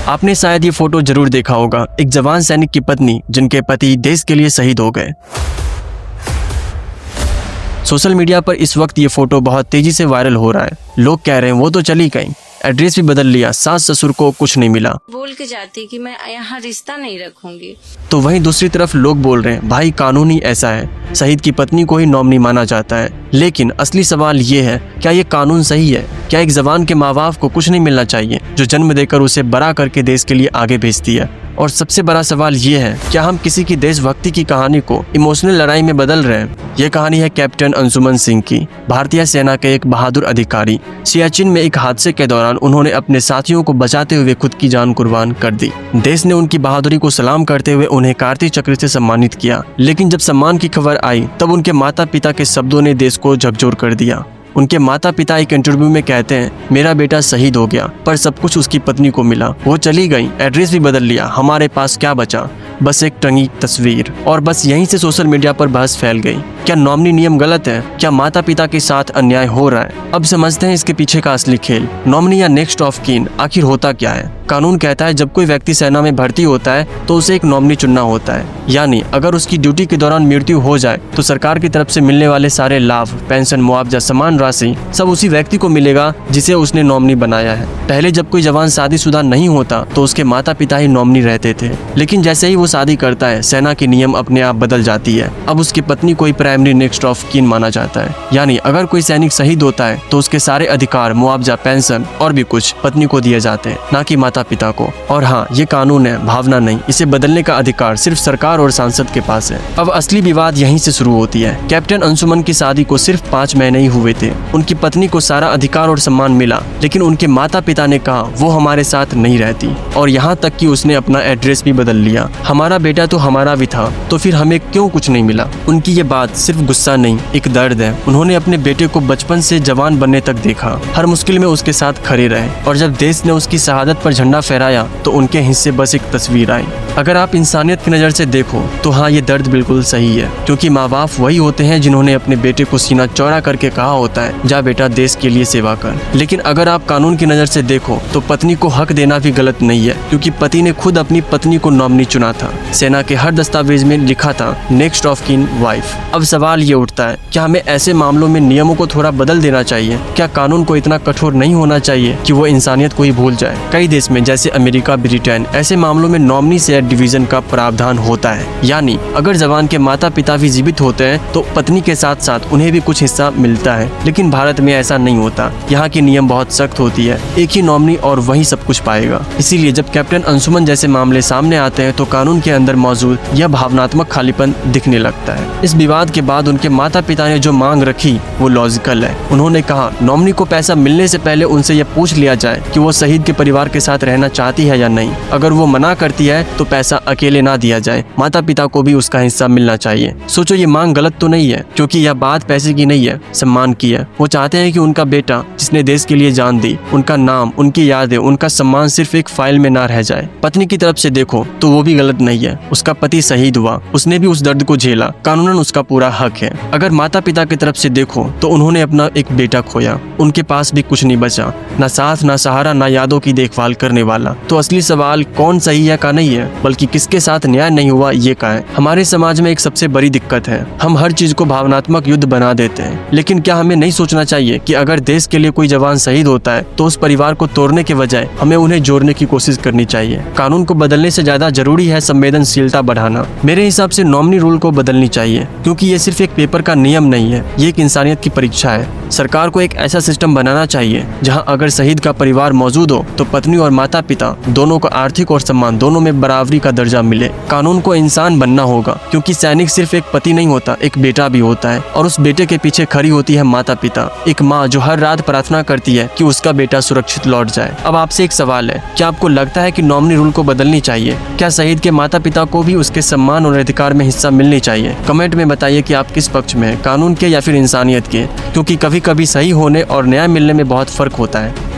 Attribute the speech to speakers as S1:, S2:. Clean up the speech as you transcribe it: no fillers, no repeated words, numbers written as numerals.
S1: आपने शायद ये फोटो जरूर देखा होगा, एक जवान सैनिक की पत्नी जिनके पति देश के लिए शहीद हो गए। सोशल मीडिया पर इस वक्त ये फोटो बहुत तेजी से वायरल हो रहा है। लोग कह रहे हैं वो तो चली गई, एड्रेस भी बदल लिया, सास ससुर को कुछ नहीं मिला,
S2: बोल के जाती कि मैं यहाँ रिश्ता नहीं रखूंगी।
S1: तो वहीं दूसरी तरफ लोग बोल रहे हैं भाई कानून ही ऐसा है, शहीद की पत्नी को ही नॉमिनी माना जाता है। लेकिन असली सवाल ये है, क्या ये कानून सही है? क्या एक जवान के माँ बाप को कुछ नहीं मिलना चाहिए जो जन्म देकर उसे बड़ा करके देश के लिए आगे भेजती है? और सबसे बड़ा सवाल ये है, क्या हम किसी की देशभक्ति की कहानी को इमोशनल लड़ाई में बदल रहे हैं? ये कहानी है कैप्टन अंशुमन सिंह की। भारतीय सेना के एक बहादुर अधिकारी। सियाचिन में एक हादसे के दौरान उन्होंने अपने साथियों को बचाते हुए खुद की जान कुर्बान कर दी। देश ने उनकी बहादुरी को सलाम करते हुए उन्हें कीर्ति चक्र से सम्मानित किया। लेकिन जब सम्मान की खबर आई तब उनके माता पिता के शब्दों ने देश को झकझोर कर दिया। उनके माता पिता एक इंटरव्यू में कहते हैं, मेरा बेटा शहीद हो गया पर सब कुछ उसकी पत्नी को मिला। वो चली गई, एड्रेस भी बदल लिया, हमारे पास क्या बचा? बस एक टंगी तस्वीर। और बस यहीं से सोशल मीडिया पर बहस फैल गई। क्या नॉमिनी नियम गलत है? क्या माता पिता के साथ अन्याय हो रहा है? अब समझते हैं इसके पीछे का असली खेल। नॉमिनी या नेक्स्ट ऑफ कीन आखिर होता क्या है? कानून कहता है जब कोई व्यक्ति सेना में भर्ती होता है तो उसे एक नॉमिनी चुनना होता है। यानी अगर उसकी ड्यूटी के दौरान मृत्यु हो जाए तो सरकार की तरफ से मिलने वाले सारे लाभ, पेंशन, मुआवजा, समान राशि सब उसी व्यक्ति को मिलेगा जिसे उसने नॉमिनी बनाया है। पहले जब कोई जवान शादीशुदा नहीं होता तो उसके माता पिता ही नॉमिनी रहते थे। लेकिन जैसे ही वो शादी करता है सेना के नियम अपने आप बदल जाती है। अब उसकी पत्नी को ही प्राइमरी नेक्स्ट ऑफ कीन माना जाता है। यानी अगर कोई सैनिक शहीद होता है तो उसके सारे अधिकार, मुआवजा, पेंशन और भी कुछ पत्नी को दिए जाते हैं, ना कि माता पिता को। और हाँ, ये कानून है, भावना नहीं। इसे बदलने का अधिकार सिर्फ सरकार और सांसद के पास है। अब असली विवाद यहीं से शुरू होती है। कैप्टन अंशुमन की शादी को सिर्फ 5 महीने ही हुए थे। उनकी पत्नी को सारा अधिकार और सम्मान मिला, लेकिन उनके माता पिता ने कहा वो हमारे साथ नहीं रहती। और यहाँ तक कि उसने अपना एड्रेस भी बदल लिया। हमारा बेटा तो हमारा भी था, तो फिर हमें क्यों कुछ नहीं मिला? उनकी ये बात सिर्फ गुस्सा नहीं, एक दर्द है। उन्होंने अपने बेटे को बचपन से जवान बनने तक देखा, हर मुश्किल में उसके साथ खड़े रहे, और जब देश ने उसकी शहादत पर झंडा फहराया तो उनके हिस्से बस एक तस्वीर आई। अगर आप इंसानियत की नज़र से देखो तो हाँ, ये दर्द बिल्कुल सही है, क्योंकि माँ बाप वही होते हैं जिन्होंने अपने बेटे को सीना चौड़ा करके कहा होता है, जा बेटा देश के लिए सेवा कर। लेकिन अगर आप कानून की नज़र से देखो तो पत्नी को हक देना भी गलत नहीं है, क्योंकि पति ने खुद अपनी पत्नी को नॉमिनी चुना था। सेना के हर दस्तावेज में लिखा था नेक्स्ट ऑफ कीन वाइफ। अब सवाल ये उठता है, क्या हमें ऐसे मामलों में नियमों को थोड़ा बदल देना चाहिए? क्या कानून को इतना कठोर नहीं होना चाहिए कि वो इंसानियत को ही भूल जाए? कई देश में जैसे अमेरिका, ब्रिटेन, ऐसे मामलों में नॉमिनी शेयर डिवीजन का प्रावधान होता है। यानी अगर जवान के माता पिता भी जीवित होते हैं तो पत्नी के साथ साथ उन्हें भी कुछ हिस्सा मिलता है। लेकिन भारत में ऐसा नहीं होता। यहाँ की नियम बहुत सख्त होती है, एक ही नॉमिनी और वही सब कुछ पाएगा। इसीलिए जब कैप्टन अंशुमन जैसे मामले सामने आते हैं तो कानून के अंदर मौजूद यह भावनात्मक खालीपन दिखने लगता है। इस विवाद के बाद उनके माता पिता ने जो मांग रखी वो लॉजिकल है। उन्होंने कहा नॉमिनी को पैसा मिलने से पहले उनसे यह पूछ लिया जाए कि वो शहीद के परिवार के साथ रहना चाहती है या नहीं। अगर वो मना करती है तो पैसा अकेले ना दिया जाए, माता पिता को भी उसका हिस्सा मिलना चाहिए। सोचो ये मांग गलत तो नहीं है, क्योंकि यह बात पैसे की नहीं है, सम्मान की है। वो चाहते हैं कि उनका बेटा जिसने देश के लिए जान दी, उनका नाम, उनकी यादें, उनका सम्मान सिर्फ एक फाइल में ना रह जाए। पत्नी की तरफ से देखो तो वो भी गलत नहीं है, उसका पति शहीद हुआ, उसने भी उस दर्द को झेला, कानूनन उसका पूरा हक है। अगर माता पिता की तरफ से देखो तो उन्होंने अपना एक बेटा खोया, उनके पास भी कुछ नहीं बचा, ना साथ, ना सहारा, ना यादों की देखभाल करने वाला। तो असली सवाल कौन सही है का नहीं है, बल्कि किसके साथ न्याय नहीं हुआ ये का है। हमारे समाज में एक सबसे बड़ी दिक्कत है, हम हर चीज को भावनात्मक युद्ध बना देते हैं। लेकिन क्या हमें नहीं सोचना चाहिए कि अगर देश के लिए कोई जवान शहीद होता है तो उस परिवार को तोड़ने के बजाय हमें उन्हें जोड़ने की कोशिश करनी चाहिए। कानून को बदलने से ज्यादा जरूरी है संवेदनशीलता बढ़ाना। मेरे हिसाब से नॉमिनी रूल को बदलनी चाहिए, क्योंकि ये सिर्फ एक पेपर का नियम नहीं है, ये एक इंसानियत की परीक्षा है। सरकार को एक ऐसा सिस्टम बनाना चाहिए जहां अगर शहीद का परिवार मौजूद हो तो पत्नी और माता पिता दोनों को आर्थिक और सम्मान दोनों में बराबरी का दर्जा मिले। कानून को इंसान बनना होगा, क्योंकि सैनिक सिर्फ एक पति नहीं होता, एक बेटा भी होता है, और उस बेटे के पीछे खड़ी होती है माता पिता, एक माँ जो हर रात प्रार्थना करती है कि उसका बेटा सुरक्षित लौट जाए। अब आपसे एक सवाल है, क्या आपको लगता है कि नॉमिनी रूल को बदलनी चाहिए? क्या शहीद के माता पिता को भी उसके सम्मान और अधिकार में हिस्सा मिलनी चाहिए? कमेंट में बताइए कि आप किस पक्ष में हैं, कानून के या फिर इंसानियत के, क्योंकि कभी कभी सही होने और न्याय मिलने में बहुत फर्क होता है।